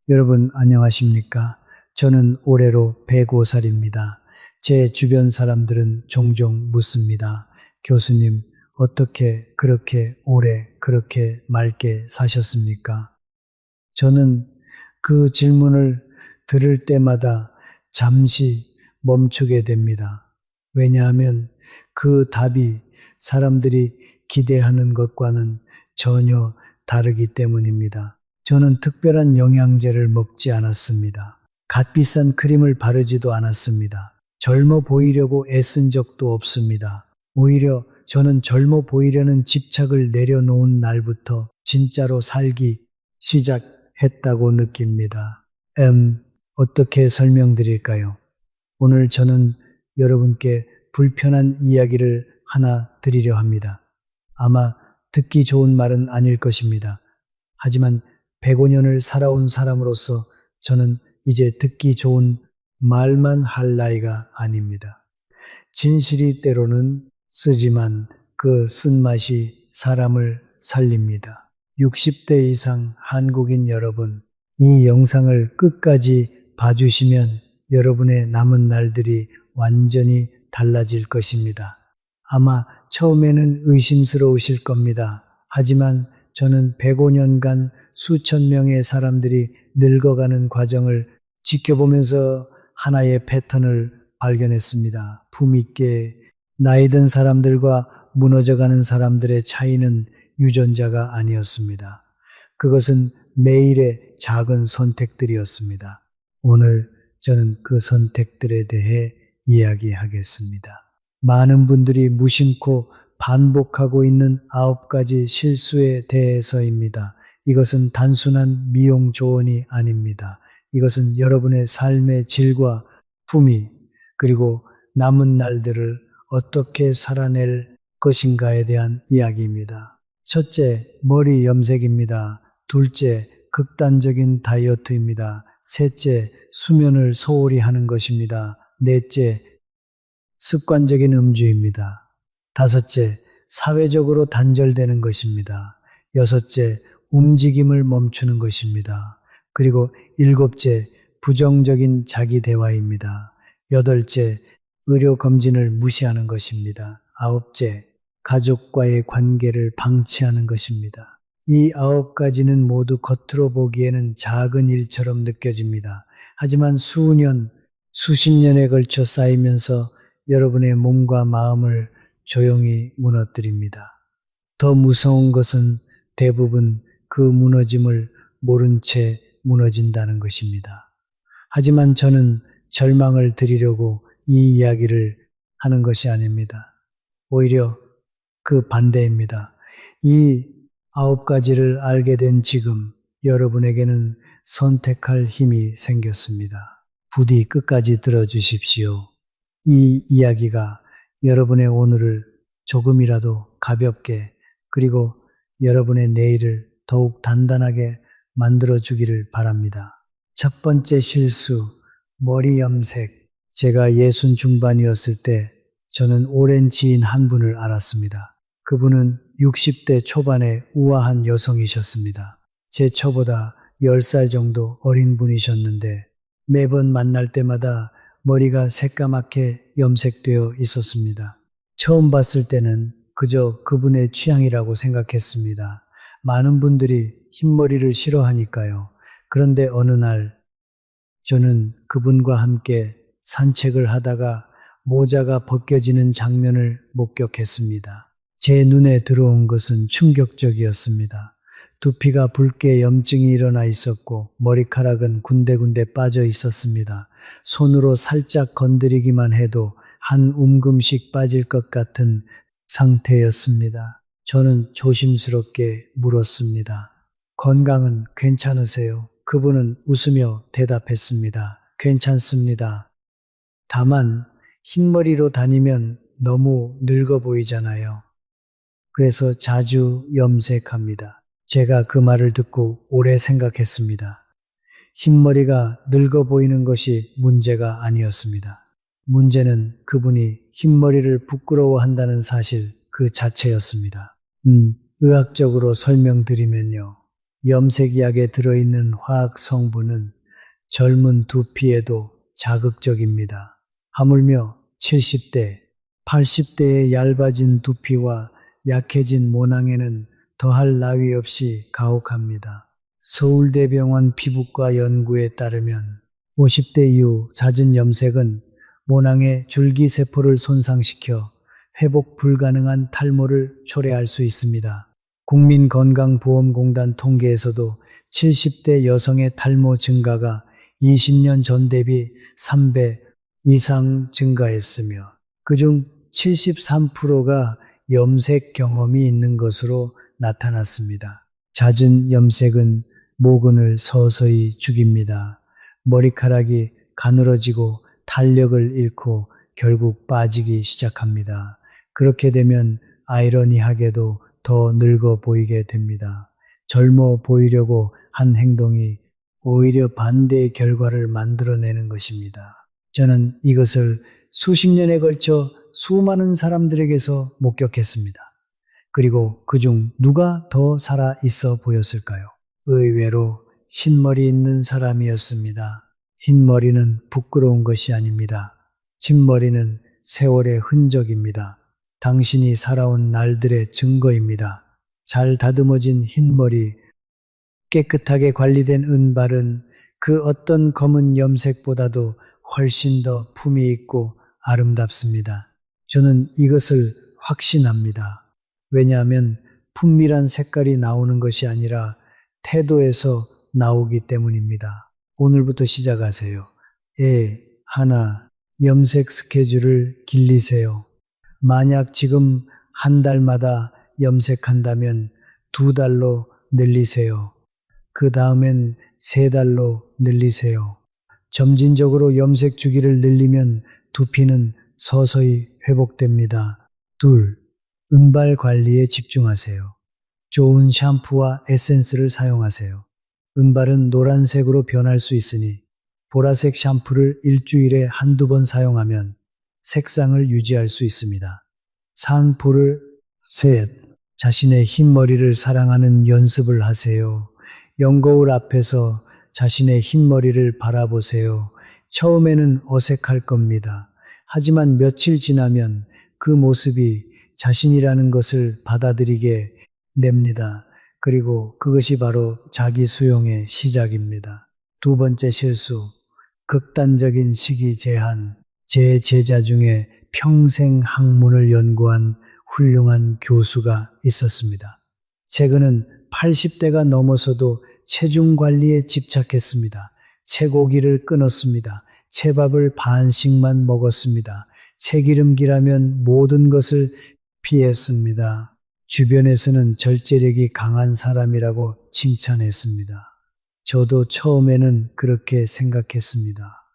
여러분 안녕하십니까? 저는 올해로 105살입니다. 제 주변 사람들은 종종 묻습니다. 교수님, 어떻게 그렇게 오래 그렇게 맑게 사셨습니까? 저는 그 질문을 들을 때마다 잠시 멈추게 됩니다. 왜냐하면 그 답이 사람들이 기대하는 것과는 전혀 다르기 때문입니다. 저는 특별한 영양제를 먹지 않았습니다. 값비싼 크림을 바르지도 않았습니다. 젊어 보이려고 애쓴 적도 없습니다. 오히려 저는 젊어 보이려는 집착을 내려놓은 날부터 진짜로 살기 시작했다고 느낍니다. 어떻게 설명드릴까요? 오늘 저는 여러분께 불편한 이야기를 하나 드리려 합니다. 아마 듣기 좋은 말은 아닐 것입니다. 하지만 105년을 살아온 사람으로서 저는 이제 듣기 좋은 말만 할 나이가 아닙니다. 진실이 때로는 쓰지만 그 쓴맛이 사람을 살립니다. 60대 이상 한국인 여러분, 이 영상을 끝까지 봐주시면 여러분의 남은 날들이 완전히 달라질 것입니다. 아마 처음에는 의심스러우실 겁니다. 하지만 저는 105년간 수천 명의 사람들이 늙어가는 과정을 지켜보면서 하나의 패턴을 발견했습니다. 품있게 나이 든 사람들과 무너져가는 사람들의 차이는 유전자가 아니었습니다. 그것은 매일의 작은 선택들이었습니다. 오늘 저는 그 선택들에 대해 이야기하겠습니다. 많은 분들이 무심코 반복하고 있는 9가지 실수에 대해서입니다. 이것은 단순한 미용 조언이 아닙니다. 이것은 여러분의 삶의 질과 품위 그리고 남은 날들을 어떻게 살아낼 것인가에 대한 이야기입니다. 첫째, 머리 염색입니다. 둘째, 극단적인 다이어트입니다. 셋째, 수면을 소홀히 하는 것입니다. 넷째, 습관적인 음주입니다. 다섯째, 사회적으로 단절되는 것입니다. 여섯째, 움직임을 멈추는 것입니다. 그리고 일곱째, 부정적인 자기 대화입니다. 여덟째, 의료 검진을 무시하는 것입니다. 아홉째, 가족과의 관계를 방치하는 것입니다. 이 9가지는 모두 겉으로 보기에는 작은 일처럼 느껴집니다. 하지만 수년, 수십 년에 걸쳐 쌓이면서 여러분의 몸과 마음을 조용히 무너뜨립니다. 더 무서운 것은 대부분 그 무너짐을 모른 채 무너진다는 것입니다. 하지만 저는 절망을 드리려고 이 이야기를 하는 것이 아닙니다. 오히려 그 반대입니다. 이 9가지를 알게 된 지금 여러분에게는 선택할 힘이 생겼습니다. 부디 끝까지 들어주십시오. 이 이야기가 여러분의 오늘을 조금이라도 가볍게 그리고 여러분의 내일을 더욱 단단하게 만들어주기를 바랍니다. 첫 번째 실수, 머리 염색. 제가 60 중반이었을 때 저는 오랜 지인 한 분을 알았습니다. 그분은 60대 초반의 우아한 여성이셨습니다. 제 저보다 10살 정도 어린 분이셨는데 매번 만날 때마다 머리가 새까맣게 염색되어 있었습니다. 처음 봤을 때는 그저 그분의 취향이라고 생각했습니다. 많은 분들이 흰머리를 싫어하니까요. 그런데 어느 날 저는 그분과 함께 산책을 하다가 모자가 벗겨지는 장면을 목격했습니다. 제 눈에 들어온 것은 충격적이었습니다. 두피가 붉게 염증이 일어나 있었고 머리카락은 군데군데 빠져 있었습니다. 손으로 살짝 건드리기만 해도 한 움큼씩 빠질 것 같은 상태였습니다. 저는 조심스럽게 물었습니다. 건강은 괜찮으세요? 그분은 웃으며 대답했습니다. 괜찮습니다. 다만 흰머리로 다니면 너무 늙어 보이잖아요. 그래서 자주 염색합니다. 제가 그 말을 듣고 오래 생각했습니다. 흰머리가 늙어 보이는 것이 문제가 아니었습니다. 문제는 그분이 흰머리를 부끄러워한다는 사실 그 자체였습니다. 의학적으로 설명드리면요. 염색약에 들어있는 화학 성분은 젊은 두피에도 자극적입니다. 하물며 70대, 80대의 얇아진 두피와 약해진 모낭에는 더할 나위 없이 가혹합니다. 서울대병원 피부과 연구에 따르면 50대 이후 잦은 염색은 모낭의 줄기세포를 손상시켜 회복 불가능한 탈모를 초래할 수 있습니다. 국민건강보험공단 통계에서도 70대 여성의 탈모 증가가 20년 전 대비 3배 이상 증가했으며 그중 73%가 염색 경험이 있는 것으로 나타났습니다. 잦은 염색은 모근을 서서히 죽입니다. 머리카락이 가늘어지고 탄력을 잃고 결국 빠지기 시작합니다. 그렇게 되면 아이러니하게도 더 늙어 보이게 됩니다. 젊어 보이려고 한 행동이 오히려 반대의 결과를 만들어내는 것입니다. 저는 이것을 수십 년에 걸쳐 수많은 사람들에게서 목격했습니다. 그리고 그중 누가 더 살아 있어 보였을까요? 의외로 흰머리 있는 사람이었습니다. 흰머리는 부끄러운 것이 아닙니다. 흰머리는 세월의 흔적입니다. 당신이 살아온 날들의 증거입니다. 잘 다듬어진 흰머리, 깨끗하게 관리된 은발은 그 어떤 검은 염색보다도 훨씬 더 품이 있고 아름답습니다. 저는 이것을 확신합니다. 왜냐하면 품밀한 색깔이 나오는 것이 아니라 태도에서 나오기 때문입니다. 오늘부터 시작하세요. 하나, 염색 스케줄을 길리세요. 만약 지금 한 달마다 염색한다면 2달로 늘리세요. 그 다음엔 3달로 늘리세요. 점진적으로 염색 주기를 늘리면 두피는 서서히 회복됩니다. 둘, 은발 관리에 집중하세요. 좋은 샴푸와 에센스를 사용하세요. 은발은 노란색으로 변할 수 있으니 보라색 샴푸를 일주일에 한두 번 사용하면 색상을 유지할 수 있습니다. 산불을 셋, 자신의 흰머리를 사랑하는 연습을 하세요. 연거울 앞에서 자신의 흰머리를 바라보세요. 처음에는 어색할 겁니다. 하지만 며칠 지나면 그 모습이 자신이라는 것을 받아들이게 됩니다. 그리고 그것이 바로 자기 수용의 시작입니다. 두 번째 실수, 극단적인 시기 제한. 제 제자 중에 평생 학문을 연구한 훌륭한 교수가 있었습니다. 최근은 80대가 넘어서도 체중 관리에 집착했습니다. 채고기를 끊었습니다. 채밥을 반씩만 먹었습니다. 채기름기라면 모든 것을 피했습니다. 주변에서는 절제력이 강한 사람이라고 칭찬했습니다. 저도 처음에는 그렇게 생각했습니다.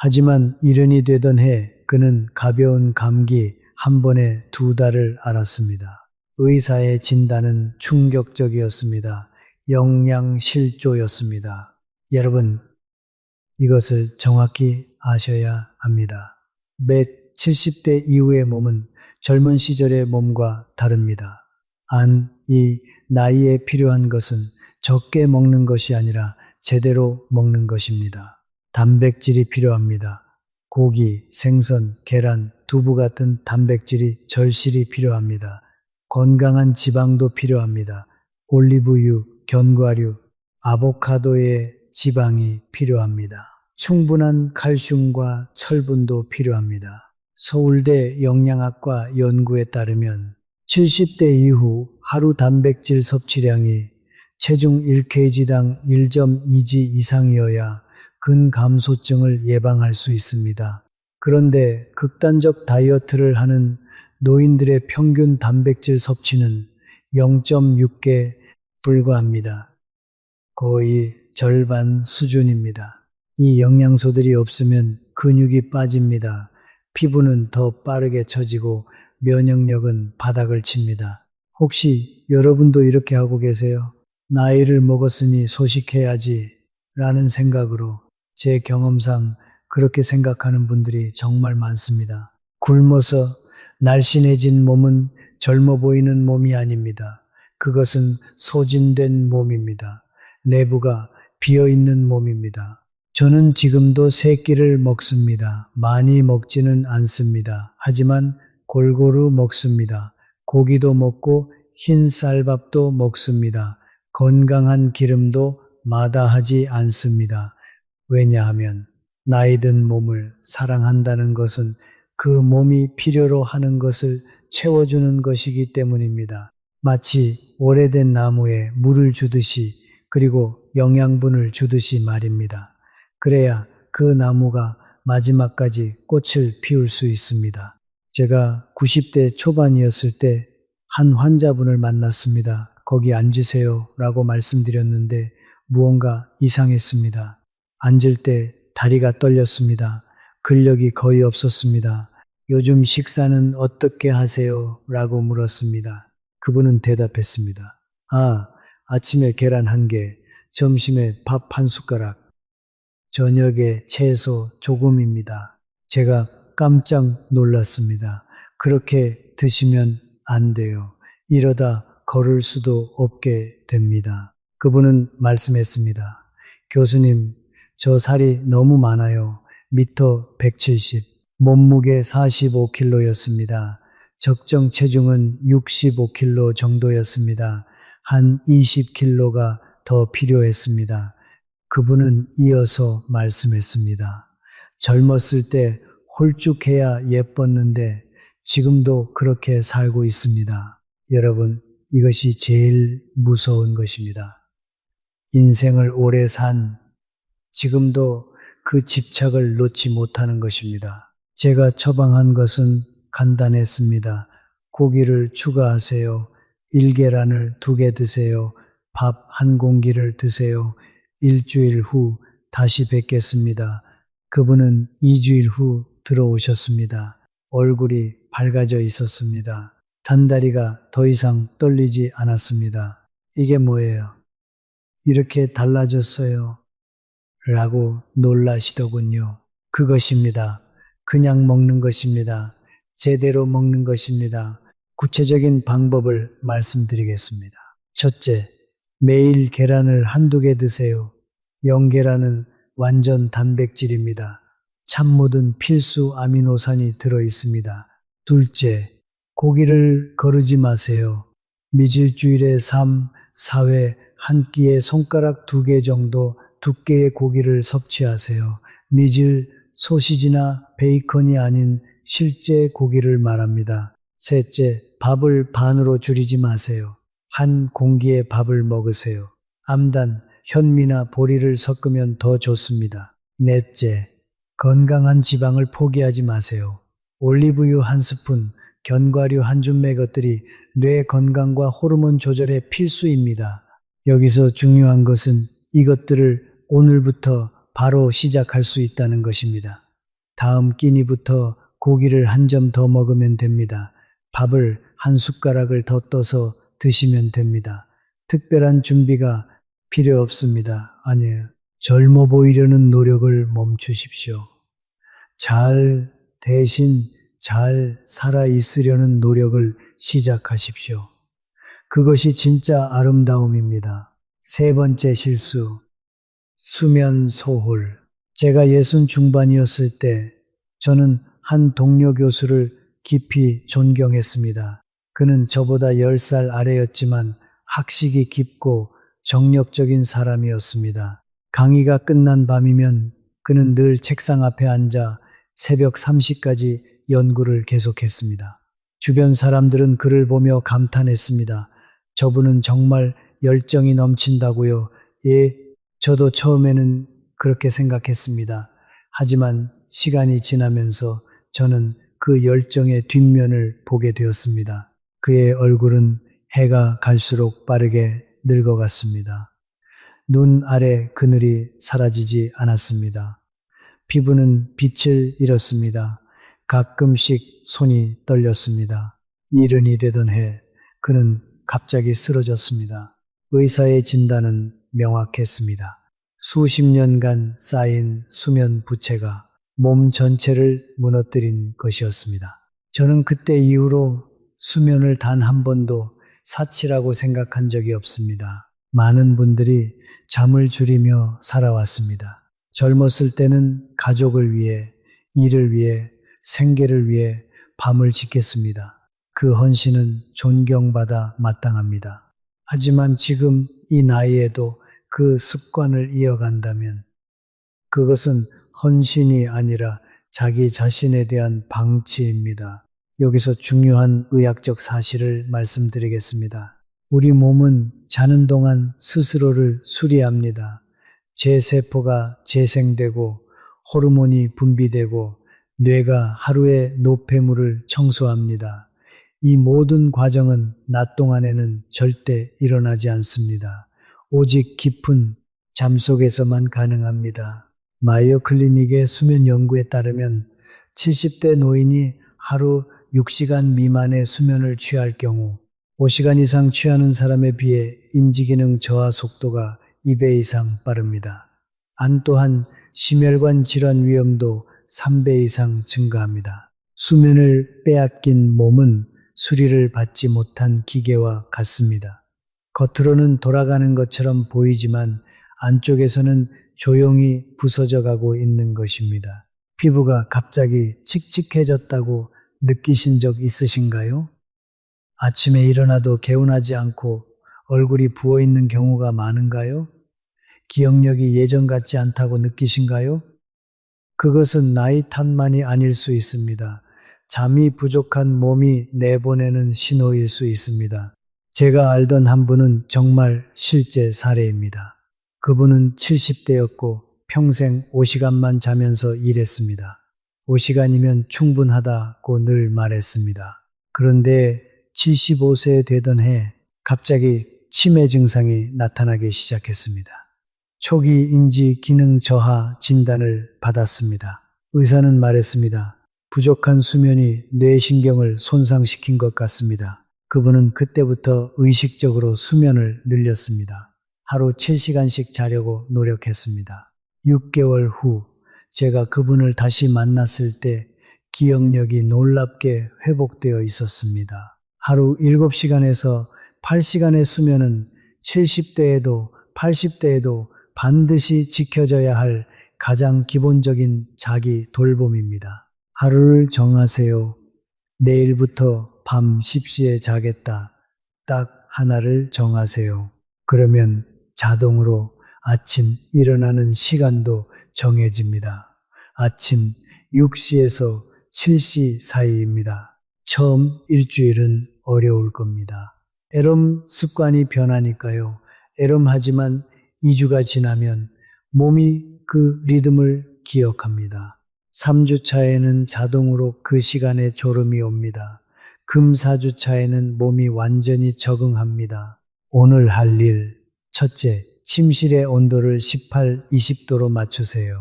하지만 일흔이 되던 해 그는 가벼운 감기 한 번에 2달을 앓았습니다. 의사의 진단은 충격적이었습니다. 영양실조였습니다. 여러분, 이것을 정확히 아셔야 합니다. 매 70대 이후의 몸은 젊은 시절의 몸과 다릅니다. 이 나이에 필요한 것은 적게 먹는 것이 아니라 제대로 먹는 것입니다. 단백질이 필요합니다. 고기, 생선, 계란, 두부 같은 단백질이 절실히 필요합니다. 건강한 지방도 필요합니다. 올리브유, 견과류, 아보카도의 지방이 필요합니다. 충분한 칼슘과 철분도 필요합니다. 서울대 영양학과 연구에 따르면 70대 이후 하루 단백질 섭취량이 체중 1kg당 1.2g 이상이어야 근감소증을 예방할 수 있습니다. 그런데 극단적 다이어트를 하는 노인들의 평균 단백질 섭취는 0.6개 불과합니다. 거의 절반 수준입니다. 이 영양소들이 없으면 근육이 빠집니다. 피부는 더 빠르게 처지고 면역력은 바닥을 칩니다. 혹시 여러분도 이렇게 하고 계세요? 나이를 먹었으니 소식해야지 라는 생각으로 제 경험상 그렇게 생각하는 분들이 정말 많습니다. 굶어서 날씬해진 몸은 젊어 보이는 몸이 아닙니다. 그것은 소진된 몸입니다. 내부가 비어있는 몸입니다. 저는 지금도 세 끼를 먹습니다. 많이 먹지는 않습니다. 하지만 골고루 먹습니다. 고기도 먹고 흰 쌀밥도 먹습니다. 건강한 기름도 마다하지 않습니다. 왜냐하면 나이 든 몸을 사랑한다는 것은 그 몸이 필요로 하는 것을 채워주는 것이기 때문입니다. 마치 오래된 나무에 물을 주듯이 그리고 영양분을 주듯이 말입니다. 그래야 그 나무가 마지막까지 꽃을 피울 수 있습니다. 제가 90대 초반이었을 때 한 환자분을 만났습니다. 거기 앉으세요 라고 말씀드렸는데 무언가 이상했습니다. 앉을 때 다리가 떨렸습니다. 근력이 거의 없었습니다. 요즘 식사는 어떻게 하세요? 라고 물었습니다. 그분은 대답했습니다. 아침에 계란 1개, 점심에 밥 1숟가락, 저녁에 채소 조금입니다. 제가 깜짝 놀랐습니다. 그렇게 드시면 안 돼요. 이러다 걸을 수도 없게 됩니다. 그분은 말씀했습니다. 교수님, 저 살이 너무 많아요. 미터 170, 몸무게 45kg였습니다. 적정 체중은 65kg 정도였습니다. 한 20kg가 더 필요했습니다. 그분은 이어서 말씀했습니다. 젊었을 때 홀쭉해야 예뻤는데 지금도 그렇게 살고 있습니다. 여러분, 이것이 제일 무서운 것입니다. 인생을 오래 산 지금도 그 집착을 놓지 못하는 것입니다. 제가 처방한 것은 간단했습니다. 고기를 추가하세요. 1계란을 2개 드세요. 밥 1공기를 드세요. 일주일 후 다시 뵙겠습니다. 그분은 2주일 후 들어오셨습니다. 얼굴이 밝아져 있었습니다. 단다리가 더 이상 떨리지 않았습니다. 이게 뭐예요? 이렇게 달라졌어요. 라고 놀라시더군요. 그것입니다. 그냥 먹는 것입니다. 제대로 먹는 것입니다. 구체적인 방법을 말씀드리겠습니다. 첫째, 매일 계란을 1~2개 드세요. 영계란은 완전 단백질입니다. 참 묻은 필수 아미노산이 들어 있습니다. 둘째, 고기를 거르지 마세요. 미질주일에 3, 4회 한 끼에 손가락 2개 정도 두께의 고기를 섭취하세요. 미질, 소시지나 베이컨이 아닌 실제 고기를 말합니다. 셋째, 밥을 반으로 줄이지 마세요. 한 공기의 밥을 먹으세요. 암단, 현미나 보리를 섞으면 더 좋습니다. 넷째, 건강한 지방을 포기하지 마세요. 올리브유 1스푼, 견과류 1줌의 것들이 뇌 건강과 호르몬 조절에 필수입니다. 여기서 중요한 것은 이것들을 오늘부터 바로 시작할 수 있다는 것입니다. 다음 끼니부터 고기를 1점 더 먹으면 됩니다. 밥을 1숟가락을 더 떠서 드시면 됩니다. 특별한 준비가 필요 없습니다. 아니에요. 젊어 보이려는 노력을 멈추십시오. 대신 잘 살아 있으려는 노력을 시작하십시오. 그것이 진짜 아름다움입니다. 세 번째 실수, 수면 소홀. 제가 60 중반이었을 때 저는 한 동료 교수를 깊이 존경했습니다. 그는 저보다 10살 아래였지만 학식이 깊고 정력적인 사람이었습니다. 강의가 끝난 밤이면 그는 늘 책상 앞에 앉아 새벽 3시까지 연구를 계속했습니다. 주변 사람들은 그를 보며 감탄했습니다. 저분은 정말 열정이 넘친다고요. 예, 저도 처음에는 그렇게 생각했습니다. 하지만 시간이 지나면서 저는 그 열정의 뒷면을 보게 되었습니다. 그의 얼굴은 해가 갈수록 빠르게 늙어갔습니다. 눈 아래 그늘이 사라지지 않았습니다. 피부는 빛을 잃었습니다. 가끔씩 손이 떨렸습니다. 이른이 되던 해 그는 갑자기 쓰러졌습니다. 의사의 진단은 명확했습니다. 수십 년간 쌓인 수면 부채가 몸 전체를 무너뜨린 것이었습니다. 저는 그때 이후로 수면을 단 한 번도 사치라고 생각한 적이 없습니다. 많은 분들이 잠을 줄이며 살아왔습니다. 젊었을 때는 가족을 위해, 일을 위해, 생계를 위해 밤을 지켰습니다. 그 헌신은 존경받아 마땅합니다. 하지만 지금 이 나이에도 그 습관을 이어간다면 그것은 헌신이 아니라 자기 자신에 대한 방치입니다. 여기서 중요한 의학적 사실을 말씀드리겠습니다. 우리 몸은 자는 동안 스스로를 수리합니다. 제 세포가 재생되고 호르몬이 분비되고 뇌가 하루의 노폐물을 청소합니다. 이 모든 과정은 낮 동안에는 절대 일어나지 않습니다. 오직 깊은 잠 속에서만 가능합니다. 마이어 클리닉의 수면 연구에 따르면 70대 노인이 하루 6시간 미만의 수면을 취할 경우 5시간 이상 취하는 사람에 비해 인지기능 저하 속도가 2배 이상 빠릅니다. 안 또한 심혈관 질환 위험도 3배 이상 증가합니다. 수면을 빼앗긴 몸은 수리를 받지 못한 기계와 같습니다. 겉으로는 돌아가는 것처럼 보이지만 안쪽에서는 조용히 부서져 가고 있는 것입니다. 피부가 갑자기 칙칙해졌다고 느끼신 적 있으신가요? 아침에 일어나도 개운하지 않고 얼굴이 부어 있는 경우가 많은가요? 기억력이 예전 같지 않다고 느끼신가요? 그것은 나이 탓만이 아닐 수 있습니다. 잠이 부족한 몸이 내보내는 신호일 수 있습니다. 제가 알던 한 분은 정말 실제 사례입니다. 그분은 70대였고 평생 5시간만 자면서 일했습니다. 5시간이면 충분하다고 늘 말했습니다. 그런데 75세 되던 해 갑자기 치매 증상이 나타나기 시작했습니다. 초기 인지 기능 저하 진단을 받았습니다. 의사는 말했습니다. 부족한 수면이 뇌신경을 손상시킨 것 같습니다. 그분은 그때부터 의식적으로 수면을 늘렸습니다. 하루 7시간씩 자려고 노력했습니다. 6개월 후 제가 그분을 다시 만났을 때 기억력이 놀랍게 회복되어 있었습니다. 하루 7시간에서 8시간의 수면은 70대에도 80대에도 반드시 지켜져야 할 가장 기본적인 자기 돌봄입니다. 하루를 정하세요. 내일부터 밤 10시에 자겠다. 딱 하나를 정하세요. 그러면 자동으로 아침 일어나는 시간도 정해집니다. 아침 6시에서 7시 사이입니다. 처음 일주일은 어려울 겁니다. 애럼 습관이 변하니까요. 애럼하지만 2주가 지나면 몸이 그 리듬을 기억합니다. 3주 차에는 자동으로 그 시간에 졸음이 옵니다. 금 4주 차에는 몸이 완전히 적응합니다. 오늘 할 일, 첫째, 침실의 온도를 18, 20도로 맞추세요.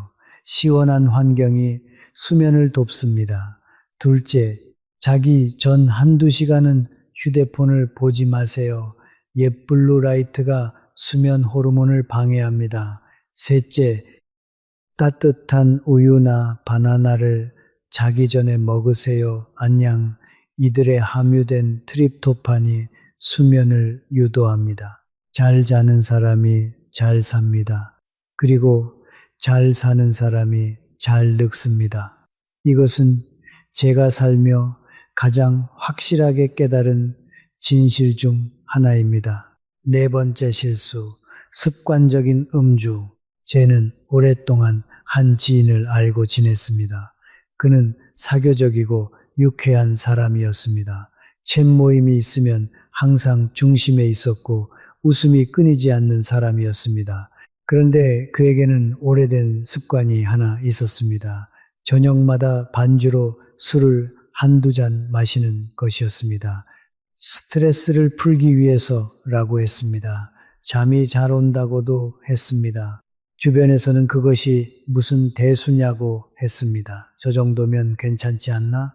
시원한 환경이 수면을 돕습니다. 둘째, 자기 전 한두 시간은 휴대폰을 보지 마세요. 옛 블루라이트가 수면 호르몬을 방해합니다. 셋째, 따뜻한 우유나 바나나를 자기 전에 먹으세요. 안녕. 이들에 함유된 트립토판이 수면을 유도합니다. 잘 자는 사람이 잘 삽니다. 그리고 잘 사는 사람이 잘 늙습니다. 이것은 제가 살며 가장 확실하게 깨달은 진실 중 하나입니다. 네 번째 실수, 습관적인 음주. 쟤는 오랫동안 한 지인을 알고 지냈습니다. 그는 사교적이고 유쾌한 사람이었습니다. 챗 모임이 있으면 항상 중심에 있었고 웃음이 끊이지 않는 사람이었습니다. 그런데 그에게는 오래된 습관이 하나 있었습니다. 저녁마다 반주로 술을 한두 잔 마시는 것이었습니다. 스트레스를 풀기 위해서라고 했습니다. 잠이 잘 온다고도 했습니다. 주변에서는 그것이 무슨 대수냐고 했습니다. 저 정도면 괜찮지 않나?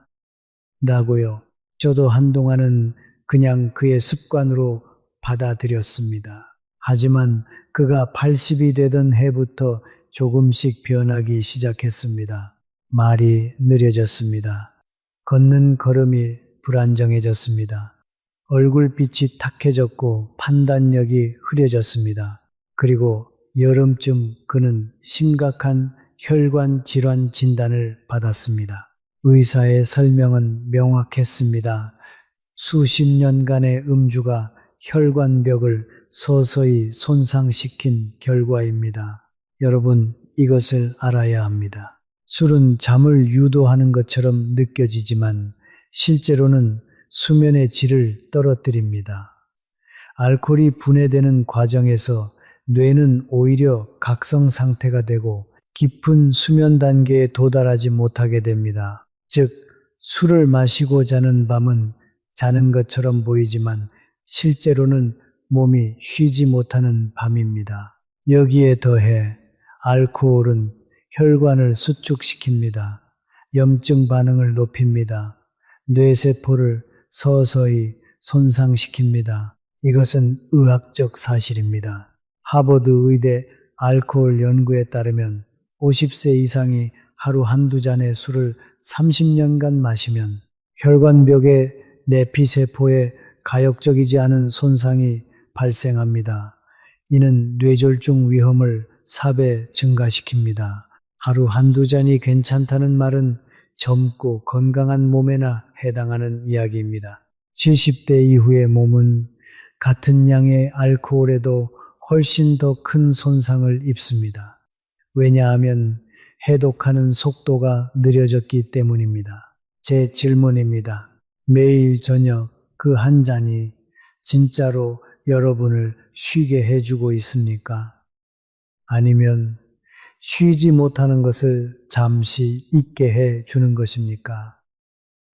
라고요. 저도 한동안은 그냥 그의 습관으로 받아들였습니다. 하지만 그가 80이 되던 해부터 조금씩 변하기 시작했습니다. 말이 느려졌습니다. 걷는 걸음이 불안정해졌습니다. 얼굴빛이 탁해졌고 판단력이 흐려졌습니다. 그리고 여름쯤 그는 심각한 혈관 질환 진단을 받았습니다. 의사의 설명은 명확했습니다. 수십 년간의 음주가 혈관벽을 서서히 손상시킨 결과입니다. 여러분, 이것을 알아야 합니다. 술은 잠을 유도하는 것처럼 느껴지지만 실제로는 수면의 질을 떨어뜨립니다. 알코올이 분해되는 과정에서 뇌는 오히려 각성 상태가 되고 깊은 수면 단계에 도달하지 못하게 됩니다. 즉, 술을 마시고 자는 밤은 자는 것처럼 보이지만 실제로는 몸이 쉬지 못하는 밤입니다. 여기에 더해 알코올은 혈관을 수축시킵니다. 염증 반응을 높입니다. 뇌세포를 서서히 손상시킵니다. 이것은 의학적 사실입니다. 하버드 의대 알코올 연구에 따르면 50세 이상이 하루 한두 잔의 술을 30년간 마시면 혈관벽의 내피세포에 가역적이지 않은 손상이 발생합니다. 이는 뇌졸중 위험을 4배 증가시킵니다. 하루 한두 잔이 괜찮다는 말은 젊고 건강한 몸에나 해당하는 이야기입니다. 70대 이후의 몸은 같은 양의 알코올에도 훨씬 더 큰 손상을 입습니다. 왜냐하면 해독하는 속도가 느려졌기 때문입니다. 제 질문입니다. 매일 저녁 그 한 잔이 진짜로 여러분을 쉬게 해주고 있습니까? 아니면 쉬지 못하는 것을 잠시 잊게 해 주는 것입니까?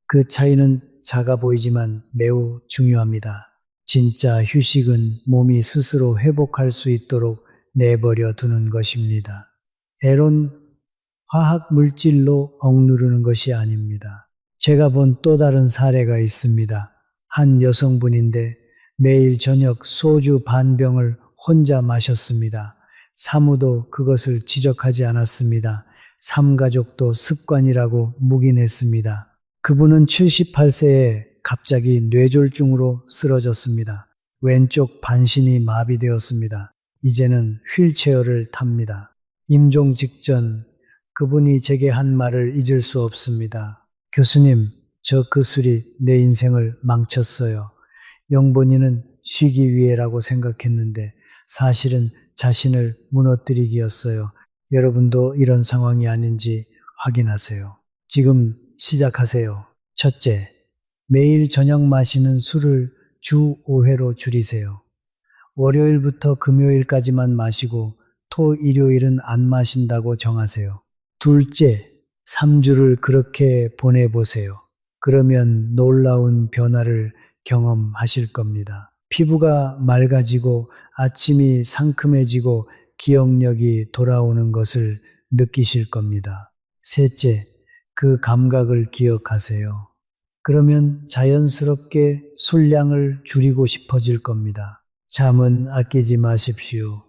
그 차이는 작아 보이지만 매우 중요합니다. 진짜 휴식은 몸이 스스로 회복할 수 있도록 내버려 두는 것입니다. 애론 화학 물질로 억누르는 것이 아닙니다. 제가 본 또 다른 사례가 있습니다. 한 여성분인데 매일 저녁 소주 반 병을 혼자 마셨습니다. 사무도 그것을 지적하지 않았습니다. 삼가족도 습관이라고 묵인했습니다. 그분은 78세에 갑자기 뇌졸중으로 쓰러졌습니다. 왼쪽 반신이 마비되었습니다. 이제는 휠체어를 탑니다. 임종 직전 그분이 제게 한 말을 잊을 수 없습니다. 교수님, 저 그 술이 내 인생을 망쳤어요. 영본인은 쉬기 위해라고 생각했는데 사실은 자신을 무너뜨리기였어요. 여러분도 이런 상황이 아닌지 확인하세요. 지금 시작하세요. 첫째, 매일 저녁 마시는 술을 주 5회로 줄이세요. 월요일부터 금요일까지만 마시고 토, 일요일은 안 마신다고 정하세요. 둘째, 3주를 그렇게 보내보세요. 그러면 놀라운 변화를 경험하실 겁니다. 피부가 맑아지고 아침이 상큼해지고 기억력이 돌아오는 것을 느끼실 겁니다. 셋째, 그 감각을 기억하세요. 그러면 자연스럽게 술량을 줄이고 싶어질 겁니다. 잠은 아끼지 마십시오.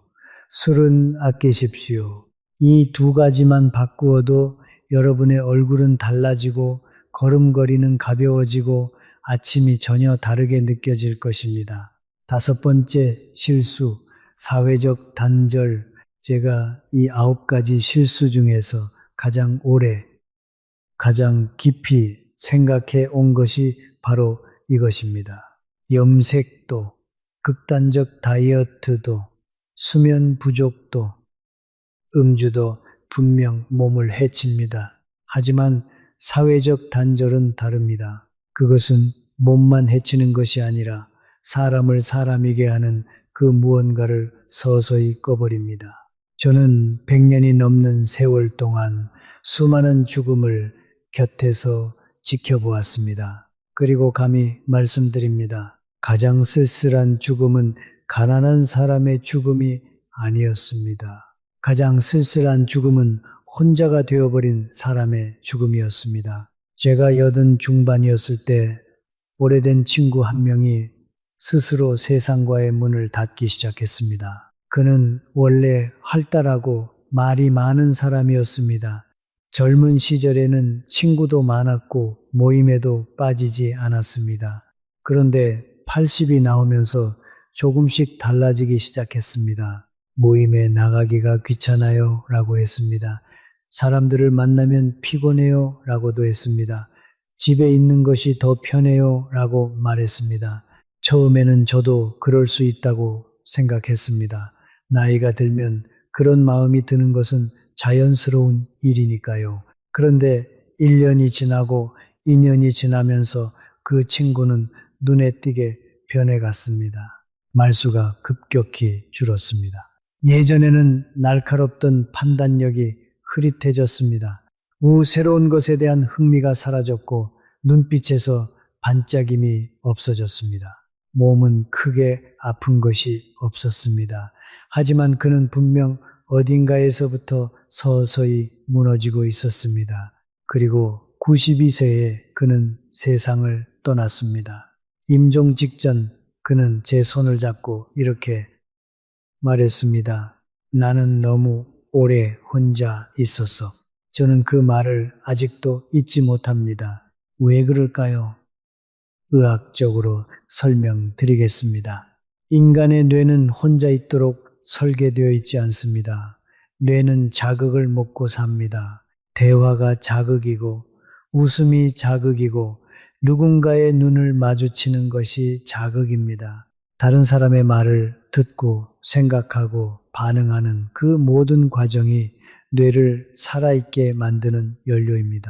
술은 아끼십시오. 이 두 가지만 바꾸어도 여러분의 얼굴은 달라지고 걸음걸이는 가벼워지고 아침이 전혀 다르게 느껴질 것입니다. 다섯 번째 실수, 사회적 단절. 제가 이 9가지 실수 중에서 가장 오래, 가장 깊이 생각해 온 것이 바로 이것입니다. 염색도, 극단적 다이어트도, 수면 부족도, 음주도 분명 몸을 해칩니다. 하지만 사회적 단절은 다릅니다. 그것은 몸만 해치는 것이 아니라 사람을 사람이게 하는 그 무언가를 서서히 꺼버립니다. 저는 100년이 넘는 세월 동안 수많은 죽음을 곁에서 지켜보았습니다. 그리고 감히 말씀드립니다. 가장 쓸쓸한 죽음은 가난한 사람의 죽음이 아니었습니다. 가장 쓸쓸한 죽음은 혼자가 되어버린 사람의 죽음이었습니다. 제가 80 중반이었을 때 오래된 친구 한 명이 스스로 세상과의 문을 닫기 시작했습니다. 그는 원래 활달하고 말이 많은 사람이었습니다. 젊은 시절에는 친구도 많았고 모임에도 빠지지 않았습니다. 그런데 80이 나오면서 조금씩 달라지기 시작했습니다. 모임에 나가기가 귀찮아요 라고 했습니다. 사람들을 만나면 피곤해요 라고도 했습니다. 집에 있는 것이 더 편해요 라고 말했습니다. 처음에는 저도 그럴 수 있다고 생각했습니다. 나이가 들면 그런 마음이 드는 것은 자연스러운 일이니까요. 그런데 1년이 지나고 2년이 지나면서 그 친구는 눈에 띄게 변해갔습니다. 말수가 급격히 줄었습니다. 예전에는 날카롭던 판단력이 흐릿해졌습니다. 새로운 것에 대한 흥미가 사라졌고 눈빛에서 반짝임이 없어졌습니다. 몸은 크게 아픈 것이 없었습니다. 하지만 그는 분명 어딘가에서부터 서서히 무너지고 있었습니다. 그리고 92세에 그는 세상을 떠났습니다. 임종 직전 그는 제 손을 잡고 이렇게 말했습니다. 나는 너무 오래 혼자 있었어. 저는 그 말을 아직도 잊지 못합니다. 왜 그럴까요? 의학적으로 설명드리겠습니다. 인간의 뇌는 혼자 있도록 설계되어 있지 않습니다. 뇌는 자극을 먹고 삽니다. 대화가 자극이고 웃음이 자극이고 누군가의 눈을 마주치는 것이 자극입니다. 다른 사람의 말을 듣고 생각하고 반응하는 그 모든 과정이 뇌를 살아있게 만드는 연료입니다.